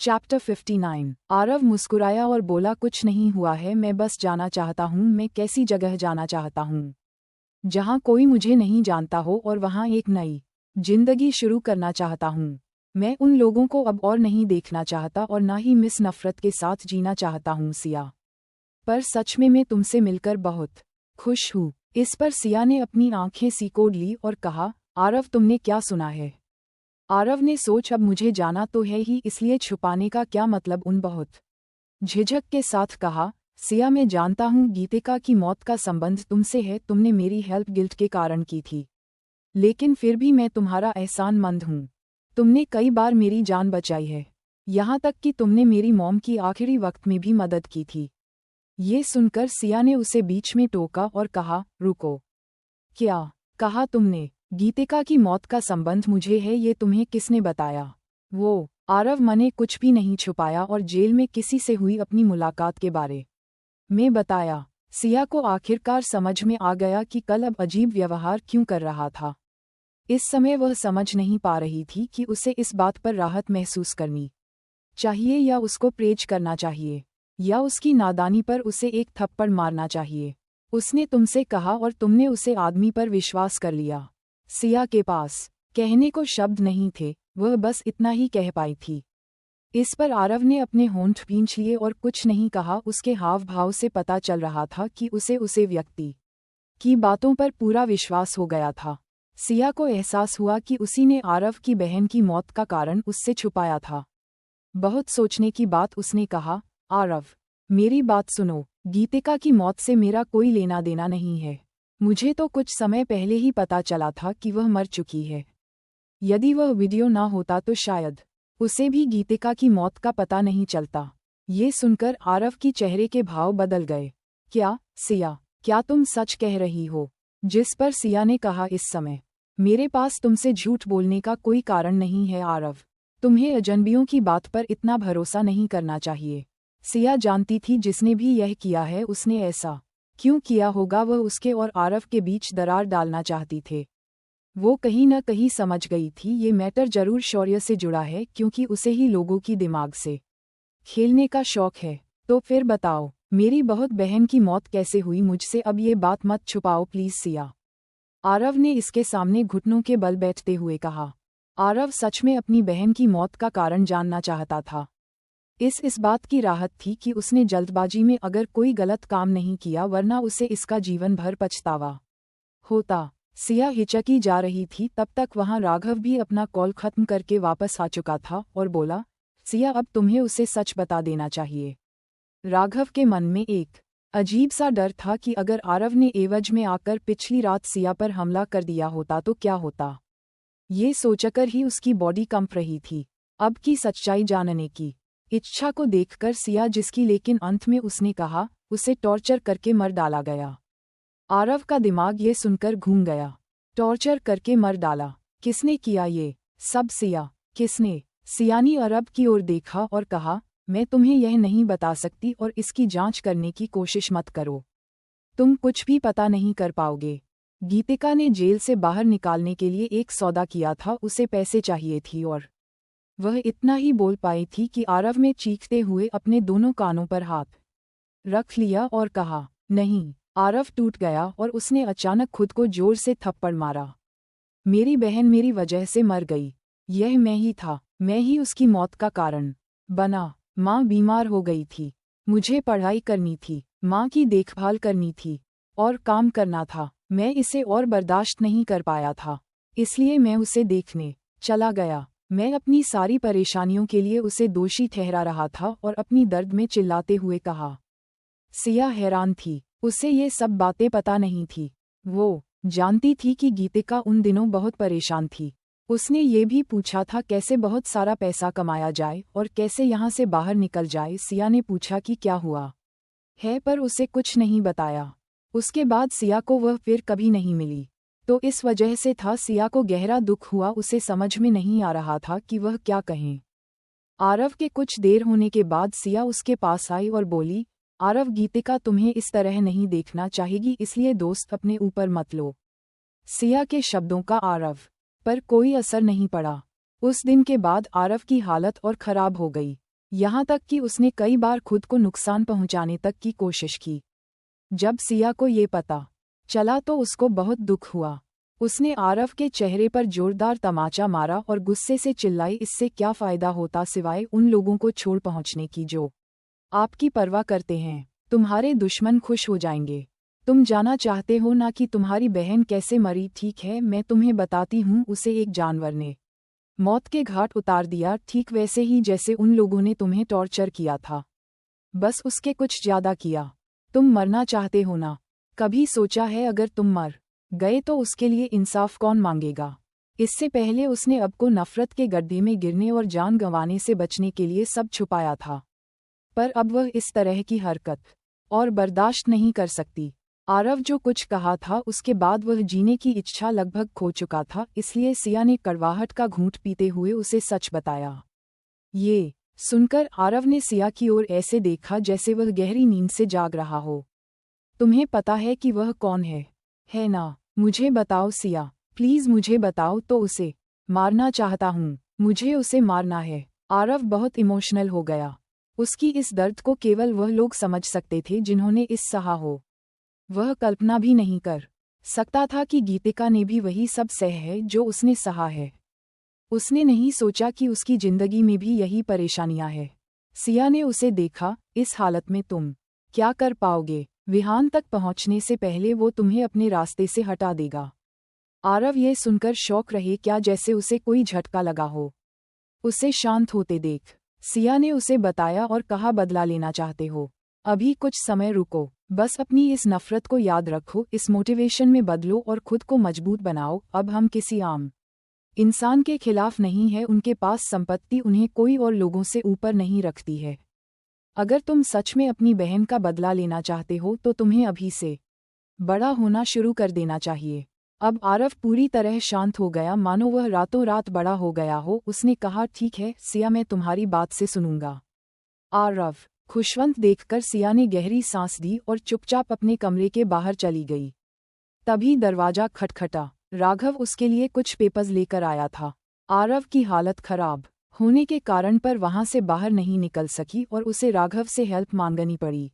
Chapter 59। Aarav मुस्कुराया और बोला, कुछ नहीं हुआ है, मैं बस जाना चाहता हूँ। मैं कैसी जगह जाना चाहता हूँ जहाँ कोई मुझे नहीं जानता हो और वहाँ एक नई जिंदगी शुरू करना चाहता हूँ। मैं उन लोगों को अब और नहीं देखना चाहता और ना ही मिस नफरत के साथ जीना चाहता हूँ सिया। पर सच में मैं तुमसे मिलकर बहुत खुश हूँ। इस पर सिया ने अपनी आंखें सिकोड़ ली और कहा, आरव तुमने क्या सुना है? आरव ने सोच, अब मुझे जाना तो है ही, इसलिए छुपाने का क्या मतलब। उन बहुत झिझक के साथ कहा, सिया मैं जानता हूँ गीतिका की मौत का संबंध तुमसे है, तुमने मेरी हेल्प गिल्ट के कारण की थी, लेकिन फिर भी मैं तुम्हारा एहसानमंद हूँ। तुमने कई बार मेरी जान बचाई है, यहाँ तक कि तुमने मेरी मॉम की आखिरी वक्त में भी मदद की थी। ये सुनकर सिया ने उसे बीच में टोका और कहा, रुको, क्या कहा तुमने? गीतिका की मौत का संबंध मुझे है, ये तुम्हें किसने बताया? वो आरव मैंने कुछ भी नहीं छुपाया और जेल में किसी से हुई अपनी मुलाकात के बारे में बताया। सिया को आखिरकार समझ में आ गया कि कल अब अजीब व्यवहार क्यों कर रहा था। इस समय वह समझ नहीं पा रही थी कि उसे इस बात पर राहत महसूस करनी चाहिए या उसको प्रेज करना चाहिए या उसकी नादानी पर उसे एक थप्पड़ मारना चाहिए। उसने तुमसे कहा और तुमने उसे आदमी पर विश्वास कर लिया। सिया के पास कहने को शब्द नहीं थे, वह बस इतना ही कह पाई थी। इस पर आरव ने अपने होंठ भींच लिए और कुछ नहीं कहा। उसके हाव भाव से पता चल रहा था कि उसे व्यक्ति की बातों पर पूरा विश्वास हो गया था। सिया को एहसास हुआ कि उसी ने आरव की बहन की मौत का कारण उससे छुपाया था। बहुत सोचने की बात उसने कहा, आरव मेरी बात सुनो, गीतिका की मौत से मेरा कोई लेना देना नहीं है। मुझे तो कुछ समय पहले ही पता चला था कि वह मर चुकी है। यदि वह वीडियो ना होता तो शायद उसे भी गीतिका की मौत का पता नहीं चलता। ये सुनकर आरव की चेहरे के भाव बदल गए। क्या सिया, क्या तुम सच कह रही हो? जिस पर सिया ने कहा, इस समय मेरे पास तुमसे झूठ बोलने का कोई कारण नहीं है आरव। तुम्हें अजनबियों की बात पर इतना भरोसा नहीं करना चाहिए। सिया जानती थी जिसने भी यह किया है उसने ऐसा क्यों किया होगा। वह उसके और आरव के बीच दरार डालना चाहती थे। वो कहीं न कहीं समझ गई थी ये मैटर जरूर शौर्य से जुड़ा है, क्योंकि उसे ही लोगों की दिमाग से खेलने का शौक है। तो फिर बताओ, मेरी बहुत बहन की मौत कैसे हुई? मुझसे अब ये बात मत छुपाओ प्लीज सिया। आरव ने इसके सामने घुटनों के बल बैठते हुए कहा। आरव सच में अपनी बहन की मौत का कारण जानना चाहता था। इस बात की राहत थी कि उसने जल्दबाजी में अगर कोई गलत काम नहीं किया, वरना उसे इसका जीवन भर पछतावा होता। सिया हिचकी जा रही थी, तब तक वहां राघव भी अपना कॉल खत्म करके वापस आ चुका था और बोला, सिया अब तुम्हें उसे सच बता देना चाहिए। राघव के मन में एक अजीब सा डर था कि अगर आरव ने एवज में आकर पिछली रात सिया पर हमला कर दिया होता तो क्या होता। ये सोचकर ही उसकी बॉडी कंप रही थी। अब की सच्चाई जानने की इच्छा को देखकर सिया जिसकी, लेकिन अंत में उसने कहा, उसे टॉर्चर करके मर डाला गया। आरव का दिमाग ये सुनकर घूम गया। टॉर्चर करके मर डाला? किसने किया ये सब सिया? किसने? सिया ने आरव की ओर देखा और कहा, मैं तुम्हें यह नहीं बता सकती और इसकी जांच करने की कोशिश मत करो। तुम कुछ भी पता नहीं कर पाओगे। गीतिका ने जेल से बाहर निकालने के लिए एक सौदा किया था, उसे पैसे चाहिए थी और वह इतना ही बोल पाई थी कि आरव ने चीखते हुए अपने दोनों कानों पर हाथ रख लिया और कहा, नहीं। आरव टूट गया और उसने अचानक खुद को जोर से थप्पड़ मारा। मेरी बहन मेरी वजह से मर गई। यह मैं ही था, मैं ही उसकी मौत का कारण बना। माँ बीमार हो गई थी, मुझे पढ़ाई करनी थी, माँ की देखभाल करनी थी और काम करना था। मैं इसे और बर्दाश्त नहीं कर पाया था, इसलिए मैं उसे देखने चला गया। मैं अपनी सारी परेशानियों के लिए उसे दोषी ठहरा रहा था और अपनी दर्द में चिल्लाते हुए कहा। सिया हैरान थी, उसे ये सब बातें पता नहीं थी। वो जानती थी कि गीतिका उन दिनों बहुत परेशान थी। उसने ये भी पूछा था कैसे बहुत सारा पैसा कमाया जाए और कैसे यहाँ से बाहर निकल जाए। सिया ने पूछा कि क्या हुआ है, पर उसे कुछ नहीं बताया। उसके बाद सिया को वह फिर कभी नहीं मिली। तो इस वजह से था सिया को गहरा दुख हुआ। उसे समझ में नहीं आ रहा था कि वह क्या कहें। आरव के कुछ देर होने के बाद सिया उसके पास आई और बोली, आरव गीतिका तुम्हें इस तरह नहीं देखना चाहेगी, इसलिए दोस्त अपने ऊपर मत लो। सिया के शब्दों का आरव पर कोई असर नहीं पड़ा। उस दिन के बाद आरव की हालत और खराब हो गई। यहाँ तक कि उसने कई बार खुद को नुकसान पहुंचाने तक की कोशिश की। जब सिया को ये पता चला तो उसको बहुत दुख हुआ। उसने आरव के चेहरे पर जोरदार तमाचा मारा और गुस्से से चिल्लाई, इससे क्या फ़ायदा होता सिवाय उन लोगों को छोड़ पहुंचने की जो आपकी परवाह करते हैं। तुम्हारे दुश्मन खुश हो जाएंगे। तुम जाना चाहते हो ना कि तुम्हारी बहन कैसे मरी? ठीक है, मैं तुम्हें बताती हूँ। उसे एक जानवर ने मौत के घाट उतार दिया, ठीक वैसे ही जैसे उन लोगों ने तुम्हें टॉर्चर किया था, बस उसके कुछ ज्यादा किया। तुम मरना चाहते हो ना? कभी सोचा है अगर तुम मर गए तो उसके लिए इंसाफ कौन मांगेगा? इससे पहले उसने अब को नफरत के गड्ढे में गिरने और जान गंवाने से बचने के लिए सब छुपाया था, पर अब वह इस तरह की हरकत और बर्दाश्त नहीं कर सकती। आरव जो कुछ कहा था उसके बाद वह जीने की इच्छा लगभग खो चुका था, इसलिए सिया ने कड़वाहट का घूंट पीते हुए उसे सच बताया। ये सुनकर आरव ने सिया की ओर ऐसे देखा जैसे वह गहरी नींद से जाग रहा हो। तुम्हें पता है कि वह कौन है ना? मुझे बताओ सिया, प्लीज मुझे बताओ। तो उसे मारना चाहता हूँ, मुझे उसे मारना है। आरव बहुत इमोशनल हो गया। उसकी इस दर्द को केवल वह लोग समझ सकते थे जिन्होंने इस सहा हो। वह कल्पना भी नहीं कर सकता था कि गीतिका ने भी वही सब सह है जो उसने सहा है। उसने नहीं सोचा कि उसकी जिंदगी में भी यही परेशानियां हैं। सिया ने उसे देखा, इस हालत में तुम क्या कर पाओगे? विहान तक पहुंचने से पहले वो तुम्हें अपने रास्ते से हटा देगा। आरव ये सुनकर शौक रहे क्या जैसे उसे कोई झटका लगा हो। उसे शांत होते देख सिया ने उसे बताया और कहा, बदला लेना चाहते हो? अभी कुछ समय रुको, बस अपनी इस नफरत को याद रखो, इस मोटिवेशन में बदलो और खुद को मजबूत बनाओ। अब हम किसी आम इंसान के खिलाफ नहीं है, उनके पास संपत्ति उन्हें कोई और लोगों से ऊपर नहीं रखती है। अगर तुम सच में अपनी बहन का बदला लेना चाहते हो तो तुम्हें अभी से बड़ा होना शुरू कर देना चाहिए। अब आरव पूरी तरह शांत हो गया, मानो वह रातों रात बड़ा हो गया हो। उसने कहा, ठीक है सिया, मैं तुम्हारी बात से सुनूंगा। आरव खुशवंत देखकर सिया ने गहरी सांस दी और चुपचाप अपने कमरे के बाहर चली गई। तभी दरवाजा खटखटा। राघव उसके लिए कुछ पेपर्स लेकर आया था। आरव की हालत खराब होने के कारण पर वहां से बाहर नहीं निकल सकी और उसे राघव से हेल्प मांगनी पड़ी।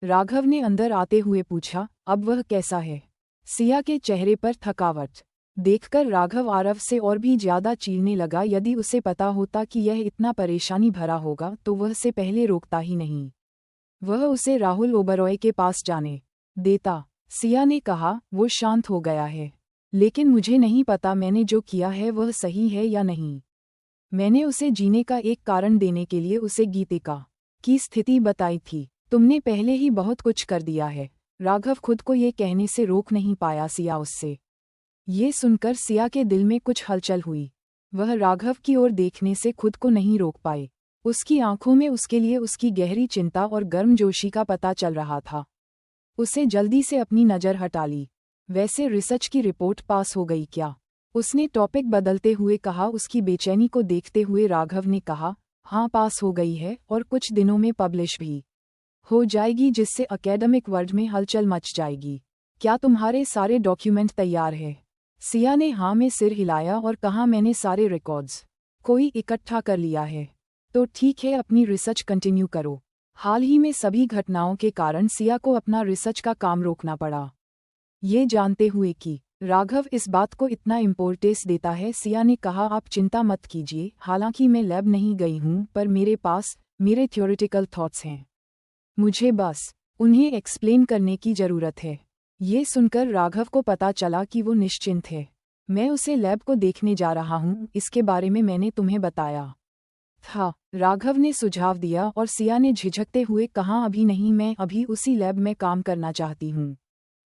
राघव ने अंदर आते हुए पूछा, अब वह कैसा है? सिया के चेहरे पर थकावट देखकर राघव आरव से और भी ज्यादा चीरने लगा। यदि उसे पता होता कि यह इतना परेशानी भरा होगा तो वह से पहले रोकता ही नहीं। वह उसे राहुल ओबरॉय के पास जाने देता। सिया ने कहा, वो शांत हो गया है, लेकिन मुझे नहीं पता मैंने जो किया है वह सही है या नहीं। मैंने उसे जीने का एक कारण देने के लिए उसे गीतिका की स्थिति बताई थी। तुमने पहले ही बहुत कुछ कर दिया है। राघव खुद को ये कहने से रोक नहीं पाया सिया उससे। ये सुनकर सिया के दिल में कुछ हलचल हुई। वह राघव की ओर देखने से खुद को नहीं रोक पाई। उसकी आंखों में उसके लिए उसकी गहरी चिंता और गर्मजोशी का पता चल रहा था। उसे जल्दी से अपनी नज़र हटा ली। वैसे रिसर्च की रिपोर्ट पास हो गई क्या? उसने टॉपिक बदलते हुए कहा। उसकी बेचैनी को देखते हुए राघव ने कहा, हाँ पास हो गई है और कुछ दिनों में पब्लिश भी हो जाएगी, जिससे एकेडमिक वर्ल्ड में हलचल मच जाएगी। क्या तुम्हारे सारे डॉक्यूमेंट तैयार है? सिया ने हाँ में सिर हिलाया और कहा, मैंने सारे रिकॉर्ड्स कोई इकट्ठा कर लिया है। तो ठीक है, अपनी रिसर्च कंटिन्यू करो। हाल ही में सभी घटनाओं के कारण सिया को अपना रिसर्च का काम रोकना पड़ा। ये जानते हुए कि राघव इस बात को इतना इम्पोर्टेंस देता है, सिया ने कहा, आप चिंता मत कीजिए। हालांकि मैं लैब नहीं गई हूँ, पर मेरे पास मेरे थ्योरेटिकल थॉट्स हैं। मुझे बस उन्हें एक्सप्लेन करने की ज़रूरत है। ये सुनकर राघव को पता चला कि वो निश्चिंत है। मैं उसे लैब को देखने जा रहा हूँ, इसके बारे में मैंने तुम्हें बताया था, राघव ने सुझाव दिया और सिया ने झिझकते हुए कहा, अभी नहीं, मैं अभी उसी लैब में काम करना चाहती हूँ।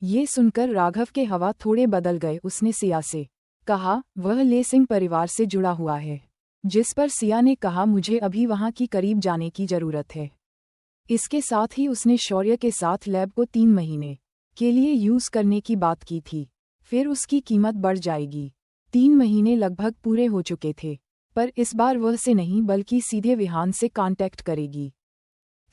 ये सुनकर राघव के हवा थोड़े बदल गए। उसने सिया से कहा, वह ले सिंह परिवार से जुड़ा हुआ है। जिस पर सिया ने कहा, मुझे अभी वहाँ की करीब जाने की ज़रूरत है। इसके साथ ही उसने शौर्य के साथ लैब को 3 महीने के लिए यूज़ करने की बात की थी। फिर उसकी कीमत बढ़ जाएगी। 3 महीने लगभग पूरे हो चुके थे, पर इस बार वह से नहीं बल्कि सीधे विहान से कांटेक्ट करेगी।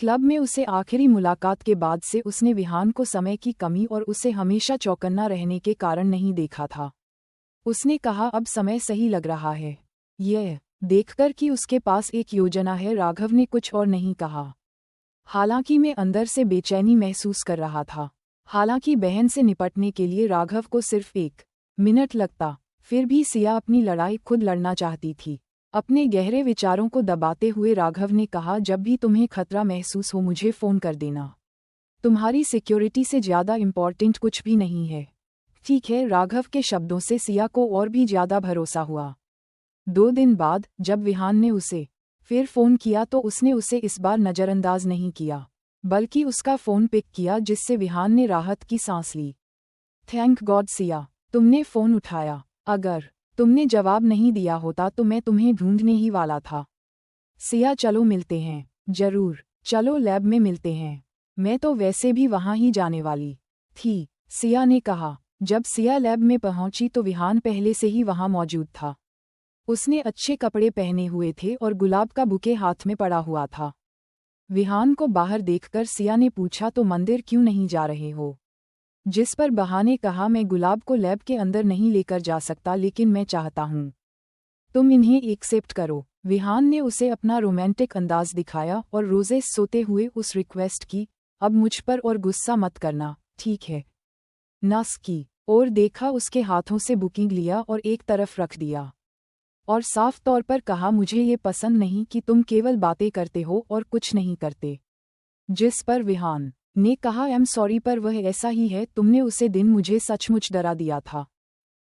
क्लब में उसे आखिरी मुलाकात के बाद से उसने विहान को समय की कमी और उसे हमेशा चौकन्ना रहने के कारण नहीं देखा था। उसने कहा, अब समय सही लग रहा है। यह देखकर कि उसके पास एक योजना है, राघव ने कुछ और नहीं कहा। हालांकि मैं अंदर से बेचैनी महसूस कर रहा था। हालांकि बहन से निपटने के लिए राघव को सिर्फ 1 मिनट लगता, फिर भी सिया अपनी लड़ाई खुद लड़ना चाहती थी। अपने गहरे विचारों को दबाते हुए राघव ने कहा, जब भी तुम्हें खतरा महसूस हो मुझे फ़ोन कर देना। तुम्हारी सिक्योरिटी से ज़्यादा इम्पॉर्टेंट कुछ भी नहीं है। ठीक है, राघव के शब्दों से सिया को और भी ज़्यादा भरोसा हुआ। 2 दिन बाद जब विहान ने उसे फिर फ़ोन किया तो उसने उसे इस बार नज़रअंदाज नहीं किया, बल्कि उसका फ़ोन पिक किया, जिससे विहान ने राहत की सांस ली। थैंक गॉड सिया, तुमने फ़ोन उठाया। अगर तुमने जवाब नहीं दिया होता तो मैं तुम्हें ढूंढने ही वाला था। सिया, चलो मिलते हैं। जरूर, चलो लैब में मिलते हैं। मैं तो वैसे भी वहाँ ही जाने वाली थी, सिया ने कहा। जब सिया लैब में पहुंची तो विहान पहले से ही वहाँ मौजूद था। उसने अच्छे कपड़े पहने हुए थे और गुलाब का बुके हाथ में पड़ा हुआ था। विहान को बाहर देखकर सिया ने पूछा, तो मंदिर क्यों नहीं जा रहे हो? जिस पर बहा ने कहा, मैं गुलाब को लैब के अंदर नहीं लेकर जा सकता, लेकिन मैं चाहता हूँ तुम इन्हें एक्सेप्ट करो। विहान ने उसे अपना रोमांटिक अंदाज दिखाया और रोजेस सोते हुए उस रिक्वेस्ट की, अब मुझ पर और गुस्सा मत करना, ठीक है? नस की और देखा, उसके हाथों से बुकिंग लिया और एक तरफ रख दिया और साफ तौर पर कहा, मुझे ये पसंद नहीं कि तुम केवल बातें करते हो और कुछ नहीं करते। जिस पर विहान ने कहा, आई एम सॉरी, पर वह ऐसा ही है, तुमने उसे दिन मुझे सचमुच डरा दिया था।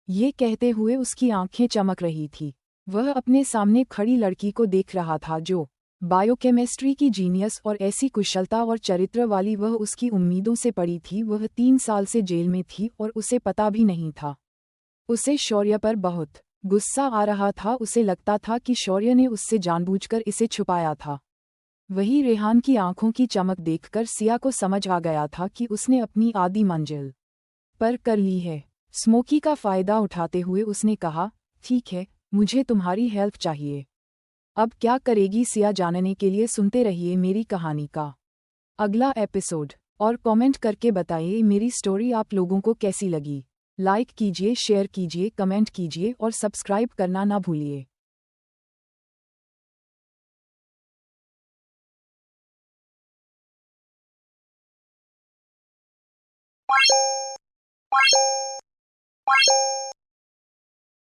ये कहते हुए उसकी आंखें चमक रही थी। वह अपने सामने खड़ी लड़की को देख रहा था जो बायोकेमिस्ट्री की जीनियस और ऐसी कुशलता और चरित्र वाली वह उसकी उम्मीदों से पड़ी थी। वह 3 साल से जेल में थी और उसे पता भी नहीं था। उसे शौर्य पर बहुत गुस्सा आ रहा था। उसे लगता था कि शौर्य ने उससे जानबूझकर इसे छुपाया था। वही रेहान की आंखों की चमक देखकर सिया को समझ आ गया था कि उसने अपनी आधी मंजिल पर कर ली है। स्मोकी का फायदा उठाते हुए उसने कहा, ठीक है, मुझे तुम्हारी हेल्प चाहिए। अब क्या करेगी सिया, जानने के लिए सुनते रहिए मेरी कहानी का अगला एपिसोड और कमेंट करके बताइए मेरी स्टोरी आप लोगों को कैसी लगी। लाइक कीजिए, शेयर कीजिए, कमेंट कीजिए और सब्सक्राइब करना ना भूलिए।